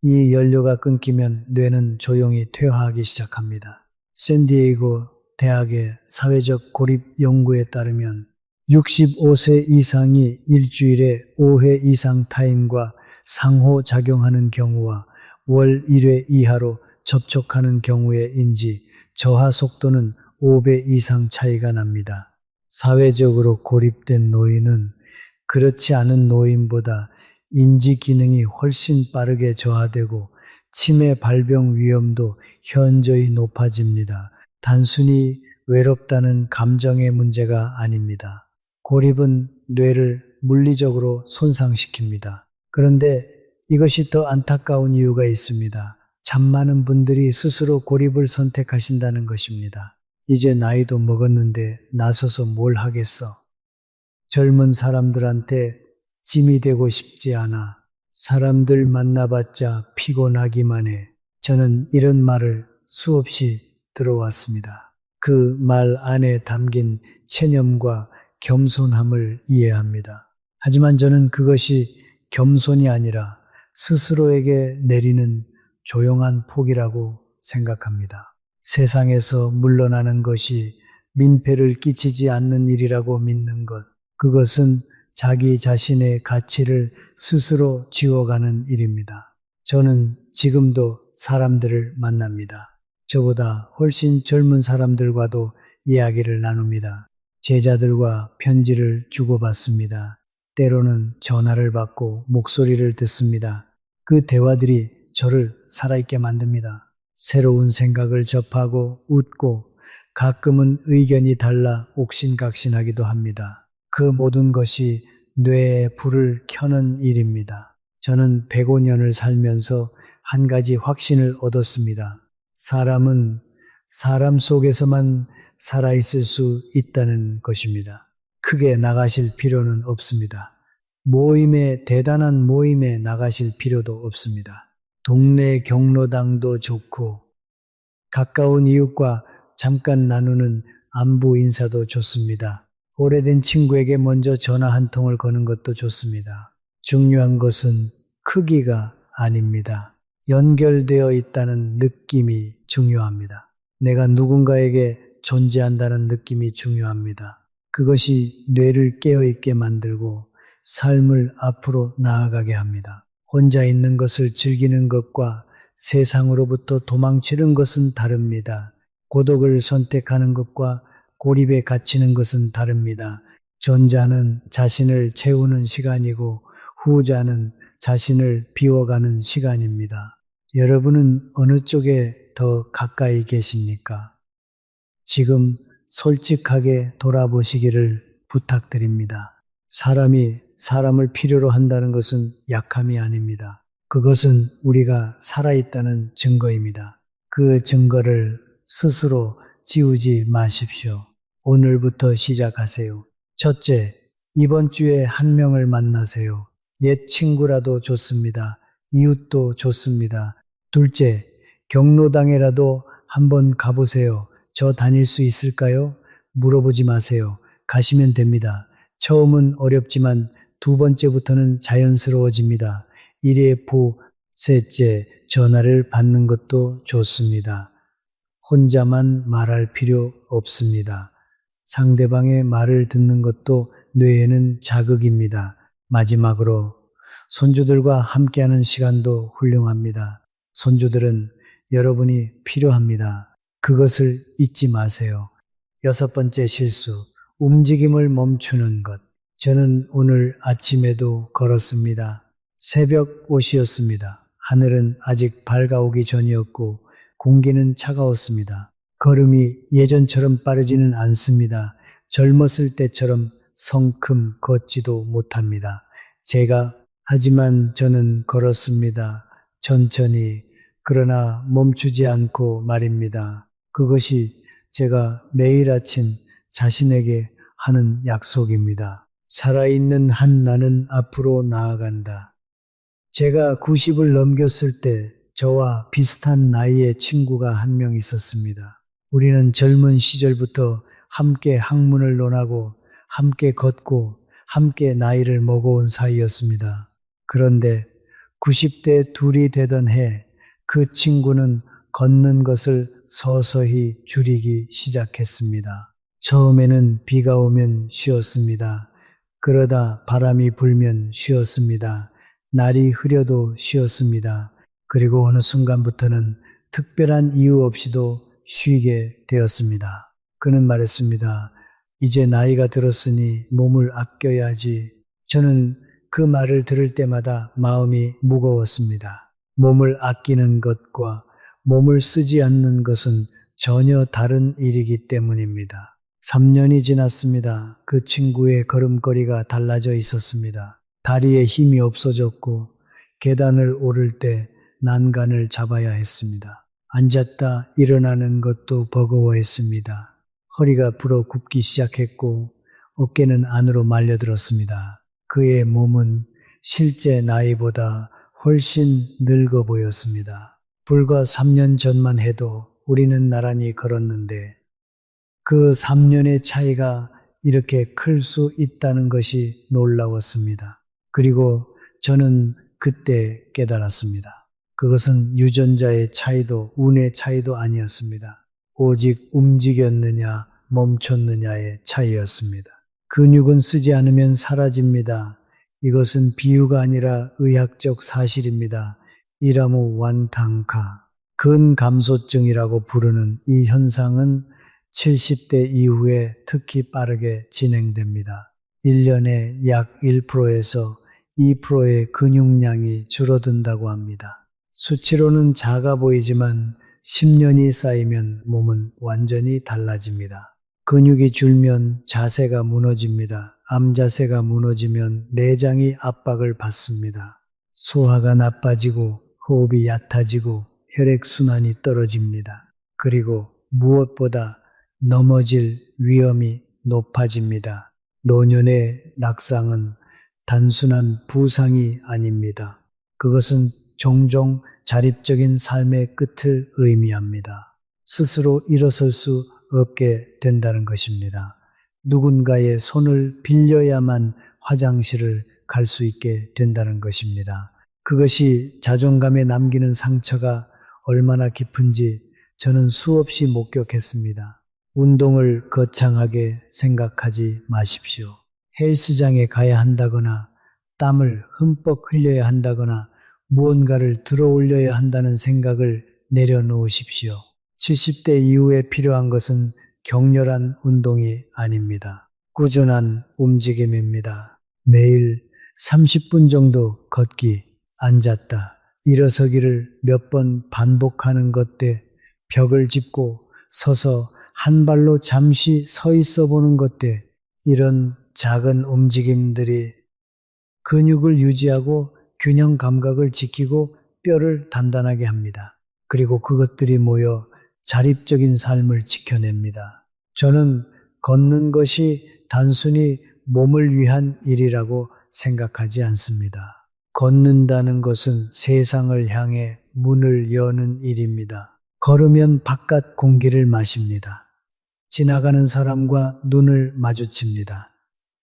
이 연료가 끊기면 뇌는 조용히 퇴화하기 시작합니다. 샌디에이고 대학의 사회적 고립 연구에 따르면 65세 이상이 일주일에 5회 이상 타인과 상호작용하는 경우와 월 1회 이하로 접촉하는 경우의 인지 저하 속도는 5배 이상 차이가 납니다. 사회적으로 고립된 노인은 그렇지 않은 노인보다 인지 기능이 훨씬 빠르게 저하되고 치매 발병 위험도 현저히 높아집니다. 단순히 외롭다는 감정의 문제가 아닙니다. 고립은 뇌를 물리적으로 손상시킵니다. 그런데 이것이 더 안타까운 이유가 있습니다. 참 많은 분들이 스스로 고립을 선택하신다는 것입니다. 이제 나이도 먹었는데 나서서 뭘 하겠어? 젊은 사람들한테 짐이 되고 싶지 않아. 사람들 만나봤자 피곤하기만 해. 저는 이런 말을 수없이 들어왔습니다. 그 말 안에 담긴 체념과 겸손함을 이해합니다. 하지만 저는 그것이 겸손이 아니라 스스로에게 내리는 조용한 포기라고 생각합니다. 세상에서 물러나는 것이 민폐를 끼치지 않는 일이라고 믿는 것, 그것은 자기 자신의 가치를 스스로 지워가는 일입니다. 저는 지금도 사람들을 만납니다. 저보다 훨씬 젊은 사람들과도 이야기를 나눕니다. 제자들과 편지를 주고받습니다. 때로는 전화를 받고 목소리를 듣습니다. 그 대화들이 저를 살아있게 만듭니다. 새로운 생각을 접하고 웃고 가끔은 의견이 달라 옥신각신하기도 합니다. 그 모든 것이 뇌에 불을 켜는 일입니다. 저는 105년을 살면서 한 가지 확신을 얻었습니다. 사람은 사람 속에서만 살아있을 수 있다는 것입니다. 크게 나가실 필요는 없습니다. 대단한 모임에 나가실 필요도 없습니다. 동네 경로당도 좋고 가까운 이웃과 잠깐 나누는 안부 인사도 좋습니다. 오래된 친구에게 먼저 전화 한 통을 거는 것도 좋습니다. 중요한 것은 크기가 아닙니다. 연결되어 있다는 느낌이 중요합니다. 내가 누군가에게 존재한다는 느낌이 중요합니다. 그것이 뇌를 깨어있게 만들고 삶을 앞으로 나아가게 합니다. 혼자 있는 것을 즐기는 것과 세상으로부터 도망치는 것은 다릅니다. 고독을 선택하는 것과 고립에 갇히는 것은 다릅니다. 전자는 자신을 채우는 시간이고 후자는 자신을 비워가는 시간입니다. 여러분은 어느 쪽에 더 가까이 계십니까? 지금 솔직하게 돌아보시기를 부탁드립니다. 사람이 사람을 필요로 한다는 것은 약함이 아닙니다. 그것은 우리가 살아있다는 증거입니다. 그 증거를 스스로 지우지 마십시오. 오늘부터 시작하세요. 첫째, 이번 주에 한 명을 만나세요. 옛 친구라도 좋습니다. 이웃도 좋습니다. 둘째, 경로당에라도 한번 가보세요. 저 다닐 수 있을까요? 물어보지 마세요. 가시면 됩니다. 처음은 어렵지만 두 번째부터는 자연스러워집니다. 1회 셋째, 전화를 받는 것도 좋습니다. 혼자만 말할 필요 없습니다. 상대방의 말을 듣는 것도 뇌에는 자극입니다. 마지막으로 손주들과 함께하는 시간도 훌륭합니다. 손주들은 여러분이 필요합니다. 그것을 잊지 마세요. 여섯 번째 실수, 움직임을 멈추는 것. 저는 오늘 아침에도 걸었습니다. 새벽 5시였습니다. 하늘은 아직 밝아오기 전이었고 공기는 차가웠습니다. 걸음이 예전처럼 빠르지는 않습니다. 젊었을 때처럼 성큼 걷지도 못합니다. 하지만 저는 걸었습니다. 천천히, 그러나 멈추지 않고 말입니다. 그것이 제가 매일 아침 자신에게 하는 약속입니다. 살아있는 한 나는 앞으로 나아간다. 제가 90을 넘겼을 때 저와 비슷한 나이의 친구가 한 명 있었습니다. 우리는 젊은 시절부터 함께 학문을 논하고 함께 걷고 함께 나이를 먹어온 사이였습니다. 그런데 90대 둘이 되던 해 그 친구는 걷는 것을 서서히 줄이기 시작했습니다. 처음에는 비가 오면 쉬었습니다. 그러다 바람이 불면 쉬었습니다. 날이 흐려도 쉬었습니다. 그리고 어느 순간부터는 특별한 이유 없이도 쉬게 되었습니다. 그는 말했습니다. 이제 나이가 들었으니 몸을 아껴야지. 저는 그 말을 들을 때마다 마음이 무거웠습니다. 몸을 아끼는 것과 몸을 쓰지 않는 것은 전혀 다른 일이기 때문입니다. 3년이 지났습니다. 그 친구의 걸음걸이가 달라져 있었습니다. 다리에 힘이 없어졌고 계단을 오를 때 난간을 잡아야 했습니다. 앉았다 일어나는 것도 버거워했습니다. 허리가 불어 굽기 시작했고 어깨는 안으로 말려들었습니다. 그의 몸은 실제 나이보다 훨씬 늙어 보였습니다. 불과 3년 전만 해도 우리는 나란히 걸었는데 그 3년의 차이가 이렇게 클 수 있다는 것이 놀라웠습니다. 그리고 저는 그때 깨달았습니다. 그것은 유전자의 차이도 운의 차이도 아니었습니다. 오직 움직였느냐 멈췄느냐의 차이였습니다. 근육은 쓰지 않으면 사라집니다. 이것은 비유가 아니라 의학적 사실입니다. 이라무 완탕카, 근감소증이라고 부르는 이 현상은 70대 이후에 특히 빠르게 진행됩니다. 1년에 약 1%에서 2%의 근육량이 줄어든다고 합니다. 수치로는 작아 보이지만 10년이 쌓이면 몸은 완전히 달라집니다. 근육이 줄면 자세가 무너집니다. 암자세가 무너지면 내장이 압박을 받습니다. 소화가 나빠지고 호흡이 얕아지고 혈액순환이 떨어집니다. 그리고 무엇보다 넘어질 위험이 높아집니다. 노년의 낙상은 단순한 부상이 아닙니다. 그것은 종종 자립적인 삶의 끝을 의미합니다. 스스로 일어설 수 없게 된다는 것입니다. 누군가의 손을 빌려야만 화장실을 갈 수 있게 된다는 것입니다. 그것이 자존감에 남기는 상처가 얼마나 깊은지 저는 수없이 목격했습니다. 운동을 거창하게 생각하지 마십시오. 헬스장에 가야 한다거나 땀을 흠뻑 흘려야 한다거나 무언가를 들어 올려야 한다는 생각을 내려놓으십시오. 70대 이후에 필요한 것은 격렬한 운동이 아닙니다. 꾸준한 움직임입니다. 매일 30분 정도 걷기, 앉았다, 일어서기를 몇 번 반복하는 것 때 벽을 짚고 서서 한 발로 잠시 서 있어 보는 것 때 이런 작은 움직임들이 근육을 유지하고 균형 감각을 지키고 뼈를 단단하게 합니다. 그리고 그것들이 모여 자립적인 삶을 지켜냅니다. 저는 걷는 것이 단순히 몸을 위한 일이라고 생각하지 않습니다. 걷는다는 것은 세상을 향해 문을 여는 일입니다. 걸으면 바깥 공기를 마십니다. 지나가는 사람과 눈을 마주칩니다.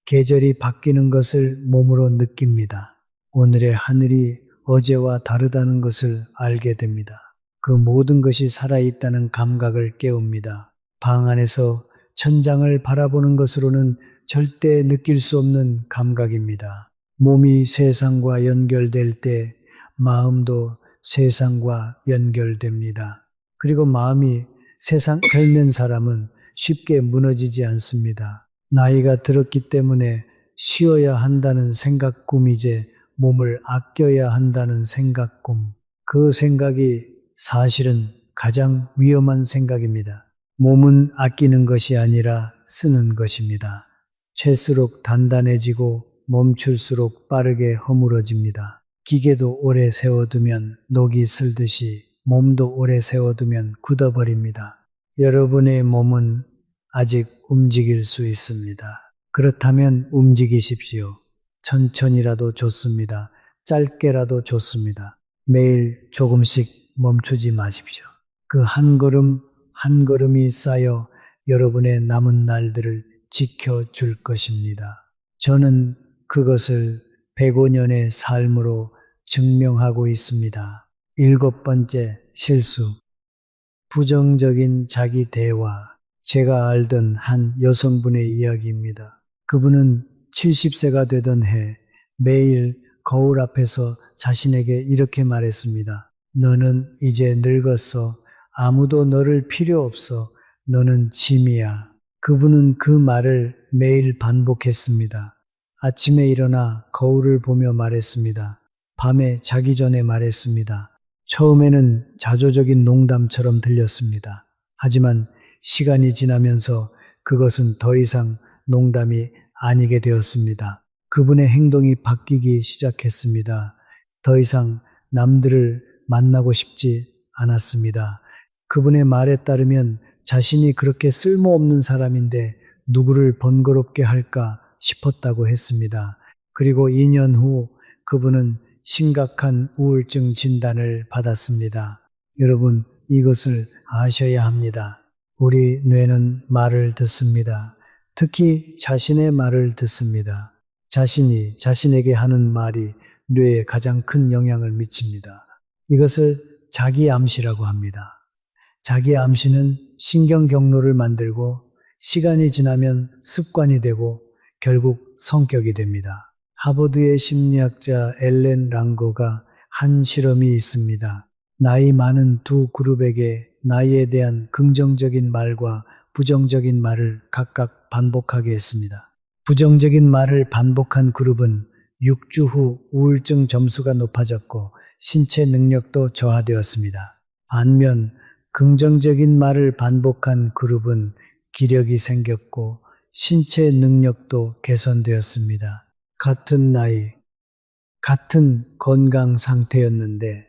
계절이 바뀌는 것을 몸으로 느낍니다. 오늘의 하늘이 어제와 다르다는 것을 알게 됩니다. 그 모든 것이 살아있다는 감각을 깨웁니다. 방 안에서 천장을 바라보는 것으로는 절대 느낄 수 없는 감각입니다. 몸이 세상과 연결될 때 마음도 세상과 연결됩니다. 그리고 마음이 세상 젊은 사람은 쉽게 무너지지 않습니다. 나이가 들었기 때문에 쉬어야 한다는 생각꿈, 이제 몸을 아껴야 한다는 생각꿈. 그 생각이 사실은 가장 위험한 생각입니다. 몸은 아끼는 것이 아니라 쓰는 것입니다. 찰수록 단단해지고 멈출수록 빠르게 허물어집니다. 기계도 오래 세워두면 녹이 슬듯이 몸도 오래 세워두면 굳어버립니다. 여러분의 몸은 아직 움직일 수 있습니다. 그렇다면 움직이십시오. 천천히라도 좋습니다. 짧게라도 좋습니다. 매일 조금씩 멈추지 마십시오. 그 한 걸음 한 걸음이 쌓여 여러분의 남은 날들을 지켜줄 것입니다. 저는 그것을 105년의 삶으로 증명하고 있습니다. 7번째 실수. 부정적인 자기 대화. 제가 알던 한 여성분의 이야기입니다. 그분은 70세가 되던 해 매일 거울 앞에서 자신에게 이렇게 말했습니다. 너는 이제 늙었어. 아무도 너를 필요 없어. 너는 짐이야. 그분은 그 말을 매일 반복했습니다. 아침에 일어나 거울을 보며 말했습니다. 밤에 자기 전에 말했습니다. 처음에는 자조적인 농담처럼 들렸습니다. 하지만 시간이 지나면서 그것은 더 이상 농담이 아니게 되었습니다. 그분의 행동이 바뀌기 시작했습니다. 더 이상 남들을 만나고 싶지 않았습니다. 그분의 말에 따르면 자신이 그렇게 쓸모없는 사람인데 누구를 번거롭게 할까 싶었다고 했습니다. 그리고 2년 후 그분은 심각한 우울증 진단을 받았습니다. 여러분, 이것을 아셔야 합니다. 우리 뇌는 말을 듣습니다. 특히 자신의 말을 듣습니다. 자신이 자신에게 하는 말이 뇌에 가장 큰 영향을 미칩니다. 이것을 자기 암시라고 합니다. 자기 암시는 신경 경로를 만들고 시간이 지나면 습관이 되고 결국 성격이 됩니다. 하버드의 심리학자 앨런 랑거가 한 실험이 있습니다. 나이 많은 두 그룹에게 나이에 대한 긍정적인 말과 부정적인 말을 각각 반복하게 했습니다. 부정적인 말을 반복한 그룹은 6주 후 우울증 점수가 높아졌고 신체 능력도 저하되었습니다. 반면 긍정적인 말을 반복한 그룹은 기력이 생겼고 신체 능력도 개선되었습니다. 같은 나이, 같은 건강 상태였는데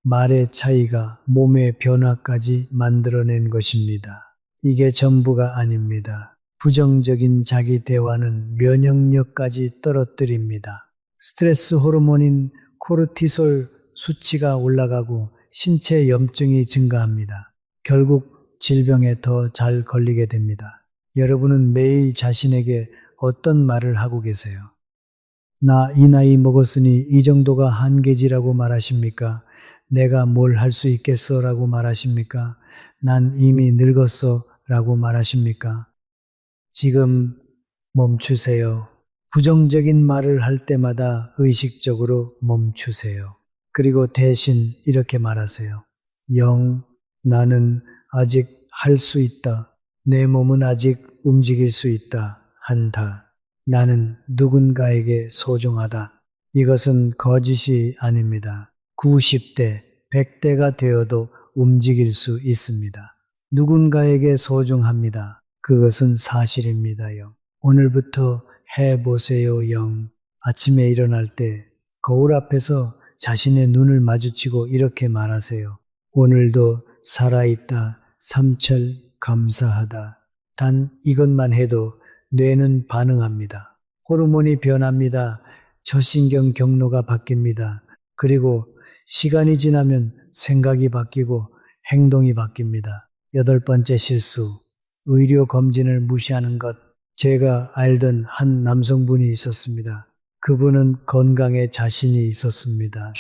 말의 차이가 몸의 변화까지 만들어낸 것입니다. 이게 전부가 아닙니다. 부정적인 자기 대화는 면역력까지 떨어뜨립니다. 스트레스 호르몬인 코르티솔 수치가 올라가고 신체 염증이 증가합니다. 결국 질병에 더 잘 걸리게 됩니다. 여러분은 매일 자신에게 어떤 말을 하고 계세요? 나 이 나이 먹었으니 이 정도가 한계지라고 말하십니까? 내가 뭘 할 수 있겠어? 라고 말하십니까? 난 이미 늙었어? 라고 말하십니까? 지금 멈추세요. 부정적인 말을 할 때마다 의식적으로 멈추세요. 그리고 대신 이렇게 말하세요. 나는 아직 할 수 있다. 내 몸은 아직 움직일 수 있다. 한다. 나는 누군가에게 소중하다. 이것은 거짓이 아닙니다. 90대, 100대가 되어도 움직일 수 있습니다. 누군가에게 소중합니다. 그것은 사실입니다요. 오늘부터 해보세요. 아침에 일어날 때 거울 앞에서 자신의 눈을 마주치고 이렇게 말하세요. 오늘도 살아있다. 삼철 감사하다. 단 이것만 해도 뇌는 반응합니다. 호르몬이 변합니다. 저신경 경로가 바뀝니다. 그리고 시간이 지나면 생각이 바뀌고 행동이 바뀝니다. 여덟 번째 실수, 의료 검진을 무시하는 것. 제가 알던 한 남성분이 있었습니다. 그분은 건강에 자신이 있었습니다.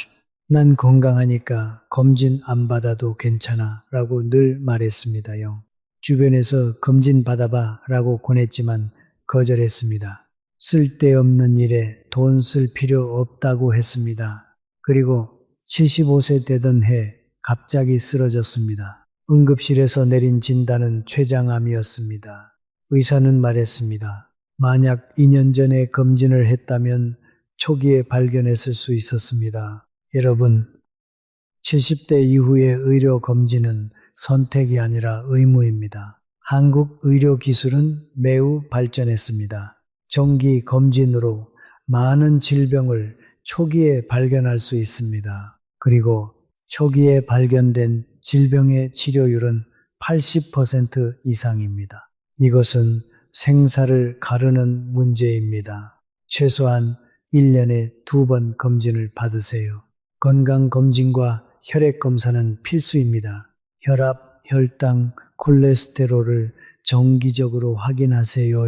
난 건강하니까 검진 안 받아도 괜찮아 라고 늘 말했습니다요. 주변에서 검진 받아봐 라고 권했지만 거절했습니다. 쓸데없는 일에 돈 쓸 필요 없다고 했습니다. 그리고 75세 되던 해 갑자기 쓰러졌습니다. 응급실에서 내린 진단은 췌장암이었습니다. 의사는 말했습니다. 만약 2년 전에 검진을 했다면 초기에 발견했을 수 있었습니다. 여러분, 70대 이후의 의료 검진은 선택이 아니라 의무입니다. 한국 의료 기술은 매우 발전했습니다. 정기 검진으로 많은 질병을 초기에 발견할 수 있습니다. 그리고 초기에 발견된 질병의 치료율은 80% 이상입니다. 이것은 생사를 가르는 문제입니다. 최소한 1년에 2번 검진을 받으세요. 건강검진과 혈액검사는 필수입니다. 혈압, 혈당, 콜레스테롤을 정기적으로 확인하세요.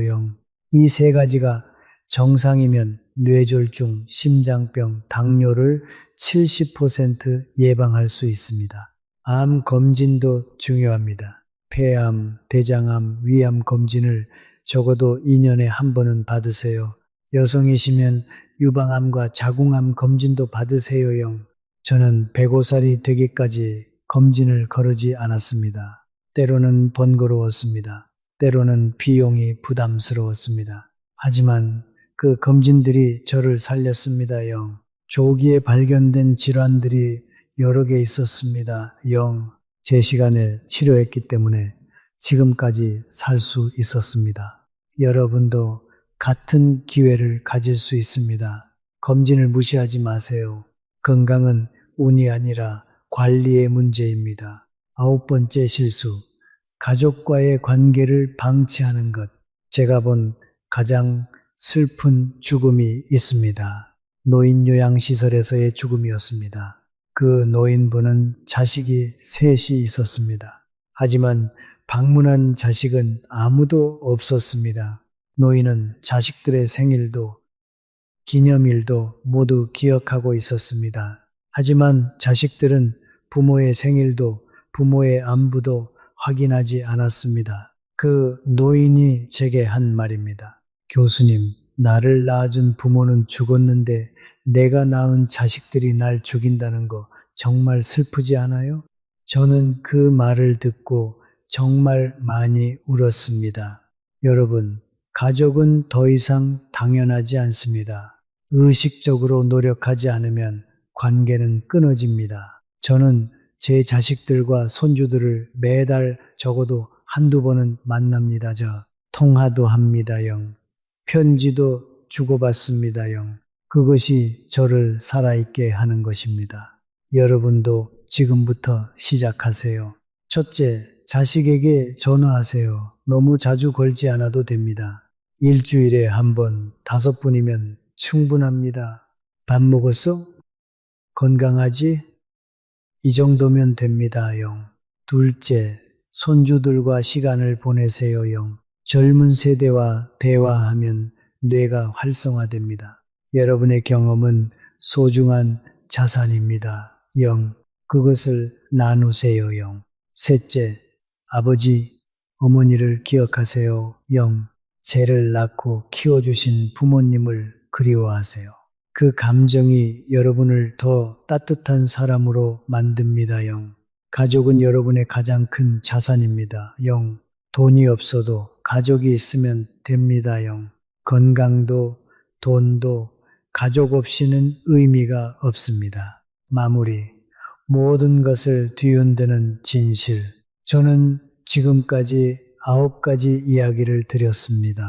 이 세 가지가 정상이면 뇌졸중, 심장병, 당뇨를 70% 예방할 수 있습니다. 암 검진도 중요합니다. 폐암, 대장암, 위암 검진을 적어도 2년에 한 번은 받으세요. 여성이시면 유방암과 자궁암 검진도 받으세요. 저는 105살이 되기까지 검진을 거르지 않았습니다. 때로는 번거로웠습니다. 때로는 비용이 부담스러웠습니다. 하지만 그 검진들이 저를 살렸습니다. 조기에 발견된 질환들이 여러 개 있었습니다. 제 시간에 치료했기 때문에 지금까지 살 수 있었습니다. 여러분도 같은 기회를 가질 수 있습니다. 검진을 무시하지 마세요. 건강은 운이 아니라 관리의 문제입니다. 9번째 실수, 가족과의 관계를 방치하는 것. 제가 본 가장 슬픈 죽음이 있습니다. 노인 요양시설에서의 죽음이었습니다. 그 노인분은 자식이 셋이 있었습니다. 하지만 방문한 자식은 아무도 없었습니다. 노인은 자식들의 생일도 기념일도 모두 기억하고 있었습니다. 하지만 자식들은 부모의 생일도 부모의 안부도 확인하지 않았습니다. 그 노인이 제게 한 말입니다. 교수님, 나를 낳아준 부모는 죽었는데 내가 낳은 자식들이 날 죽인다는 거 정말 슬프지 않아요? 저는 그 말을 듣고 정말 많이 울었습니다. 여러분, 가족은 더 이상 당연하지 않습니다. 의식적으로 노력하지 않으면 관계는 끊어집니다. 저는 제 자식들과 손주들을 매달 적어도 한두 번은 만납니다. 통화도 합니다. 편지도 주고받습니다. 그것이 저를 살아있게 하는 것입니다. 여러분도 지금부터 시작하세요. 첫째, 자식에게 전화하세요. 너무 자주 걸지 않아도 됩니다. 일주일에 한 번, 5분이면 충분합니다. 밥 먹었어? 건강하지? 이 정도면 됩니다. 둘째, 손주들과 시간을 보내세요. 젊은 세대와 대화하면 뇌가 활성화됩니다. 여러분의 경험은 소중한 자산입니다. 그것을 나누세요. 셋째, 아버지, 어머니를 기억하세요. 쟤를 낳고 키워주신 부모님을 그리워하세요. 그 감정이 여러분을 더 따뜻한 사람으로 만듭니다. 가족은 여러분의 가장 큰 자산입니다. 돈이 없어도 가족이 있으면 됩니다. 건강도 돈도 가족 없이는 의미가 없습니다. 마무리. 모든 것을 뒤흔드는 진실. 저는 지금까지 9가지 이야기를 드렸습니다.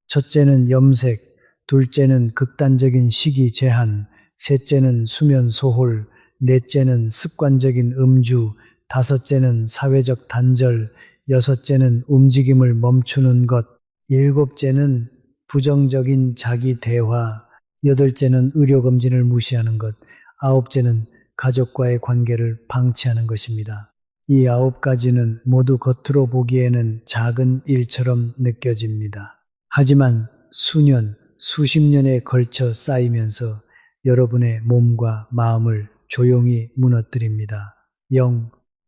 첫째는 염색, 둘째는 극단적인 식이 제한, 셋째는 수면 소홀, 넷째는 습관적인 음주, 다섯째는 사회적 단절, 여섯째는 움직임을 멈추는 것, 일곱째는 부정적인 자기 대화, 여덟째는 의료검진을 무시하는 것, 아홉째는 가족과의 관계를 방치하는 것입니다. 이 9가지는 모두 겉으로 보기에는 작은 일처럼 느껴집니다. 하지만 수년, 수십 년에 걸쳐 쌓이면서 여러분의 몸과 마음을 조용히 무너뜨립니다.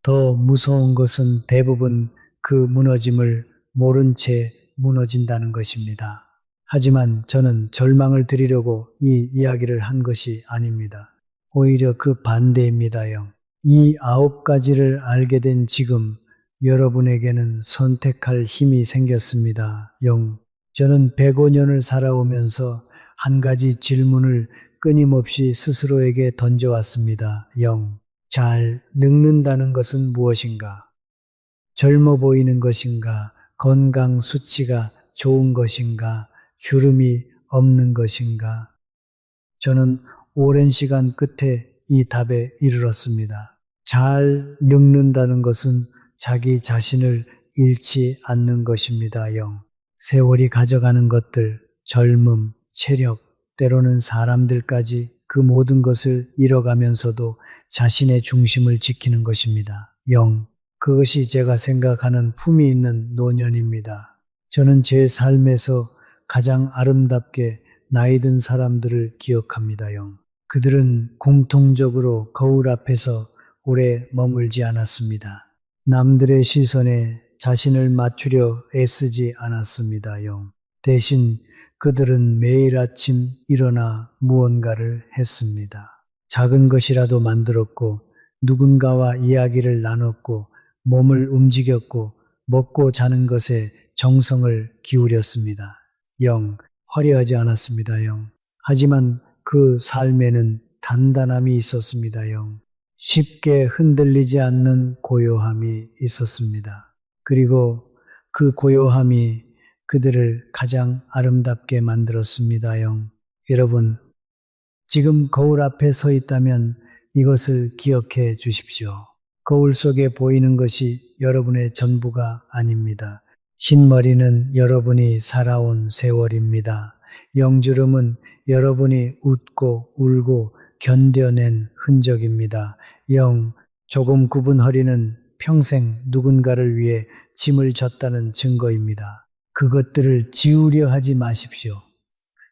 더 무서운 것은 대부분 그 무너짐을 모른 채 무너진다는 것입니다. 하지만 저는 절망을 드리려고 이 이야기를 한 것이 아닙니다. 오히려 그 반대입니다. 이 9가지를 알게 된 지금 여러분에게는 선택할 힘이 생겼습니다. 저는 105년을 살아오면서 한 가지 질문을 끊임없이 스스로에게 던져왔습니다. 잘 늙는다는 것은 무엇인가? 젊어 보이는 것인가? 건강 수치가 좋은 것인가? 주름이 없는 것인가? 저는 오랜 시간 끝에 이 답에 이르렀습니다. 잘 늙는다는 것은 자기 자신을 잃지 않는 것입니다. 세월이 가져가는 것들, 젊음, 체력, 때로는 사람들까지 그 모든 것을 잃어가면서도 자신의 중심을 지키는 것입니다. 그것이 제가 생각하는 품위 있는 노년입니다. 저는 제 삶에서 가장 아름답게 나이 든 사람들을 기억합니다. 그들은 공통적으로 거울 앞에서 오래 머물지 않았습니다. 남들의 시선에 자신을 맞추려 애쓰지 않았습니다. 대신 그들은 매일 아침 일어나 무언가를 했습니다. 작은 것이라도 만들었고 누군가와 이야기를 나눴고 몸을 움직였고 먹고 자는 것에 정성을 기울였습니다. 화려하지 않았습니다. 하지만 그 삶에는 단단함이 있었습니다. 쉽게 흔들리지 않는 고요함이 있었습니다. 그리고 그 고요함이 그들을 가장 아름답게 만들었습니다. 여러분, 지금 거울 앞에 서 있다면 이것을 기억해 주십시오. 거울 속에 보이는 것이 여러분의 전부가 아닙니다. 흰머리는 여러분이 살아온 세월입니다. 영주름은 여러분이 웃고 울고 견뎌낸 흔적입니다. 조금 굽은 허리는 평생 누군가를 위해 짐을 졌다는 증거입니다. 그것들을 지우려 하지 마십시오.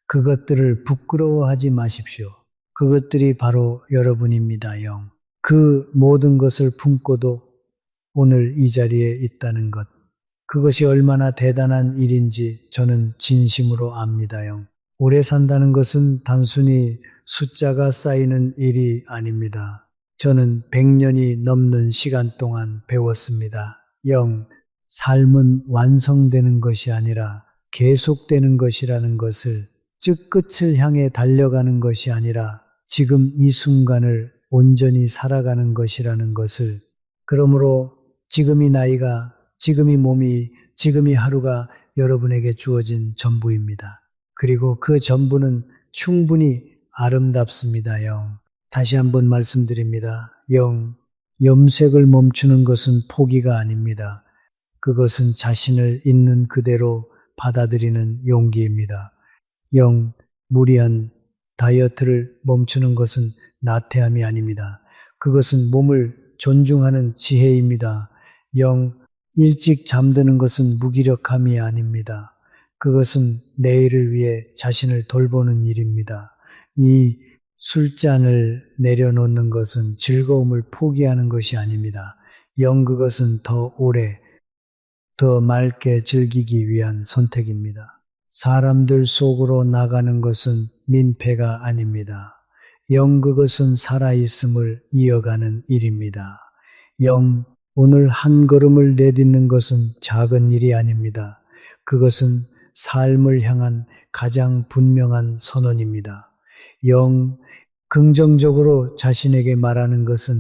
그것들을 부끄러워하지 마십시오. 그것들이 바로 여러분입니다. 그 모든 것을 품고도 오늘 이 자리에 있다는 것. 그것이 얼마나 대단한 일인지 저는 진심으로 압니다. 오래 산다는 것은 단순히 숫자가 쌓이는 일이 아닙니다. 저는 100년이 넘는 시간 동안 배웠습니다. 삶은 완성되는 것이 아니라 계속되는 것이라는 것을, 즉 끝을 향해 달려가는 것이 아니라 지금 이 순간을 온전히 살아가는 것이라는 것을, 그러므로 지금 이 나이가, 지금 이 몸이, 지금 이 하루가 여러분에게 주어진 전부입니다. 그리고 그 전부는 충분히 아름답습니다. 다시 한번 말씀드립니다. 염색을 멈추는 것은 포기가 아닙니다. 그것은 자신을 있는 그대로 받아들이는 용기입니다. 무리한 다이어트를 멈추는 것은 나태함이 아닙니다. 그것은 몸을 존중하는 지혜입니다. 일찍 잠드는 것은 무기력함이 아닙니다. 그것은 내일을 위해 자신을 돌보는 일입니다. 이 술잔을 내려놓는 것은 즐거움을 포기하는 것이 아닙니다. 그것은 더 오래, 더 맑게 즐기기 위한 선택입니다. 사람들 속으로 나가는 것은 민폐가 아닙니다. 그것은 살아있음을 이어가는 일입니다. 오늘 한 걸음을 내딛는 것은 작은 일이 아닙니다. 그것은 삶을 향한 가장 분명한 선언입니다. 긍정적으로 자신에게 말하는 것은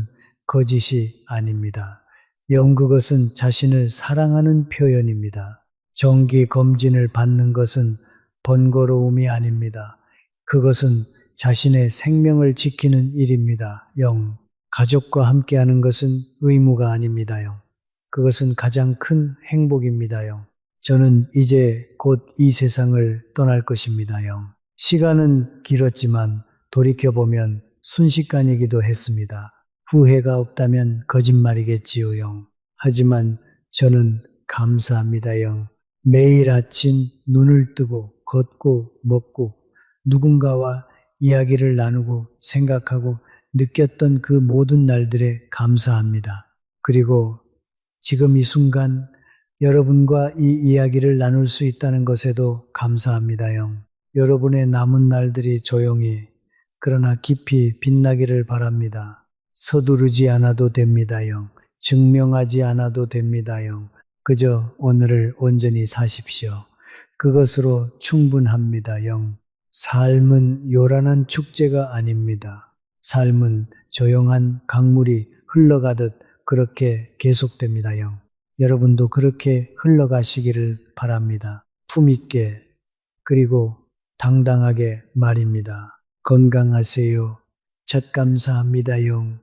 거짓이 아닙니다. 그것은 자신을 사랑하는 표현입니다. 정기 검진을 받는 것은 번거로움이 아닙니다. 그것은 자신의 생명을 지키는 일입니다. 가족과 함께하는 것은 의무가 아닙니다. 그것은 가장 큰 행복입니다. 저는 이제 곧 이 세상을 떠날 것입니다, 영. 시간은 길었지만 돌이켜보면 순식간이기도 했습니다. 후회가 없다면 거짓말이겠지요, 영. 하지만 저는 감사합니다, 영. 매일 아침 눈을 뜨고 걷고 먹고 누군가와 이야기를 나누고 생각하고 느꼈던 그 모든 날들에 감사합니다. 그리고 지금 이 순간 여러분과 이 이야기를 나눌 수 있다는 것에도 감사합니다, 영. 여러분의 남은 날들이 조용히 그러나 깊이 빛나기를 바랍니다. 서두르지 않아도 됩니다, 영. 증명하지 않아도 됩니다, 영. 그저 오늘을 온전히 사십시오. 그것으로 충분합니다, 영. 삶은 요란한 축제가 아닙니다. 삶은 조용한 강물이 흘러가듯 그렇게 계속됩니다, 영. 여러분도 그렇게 흘러가시기를 바랍니다. 품있게 그리고 당당하게 말입니다. 건강하세요. 첫 감사합니다, 영.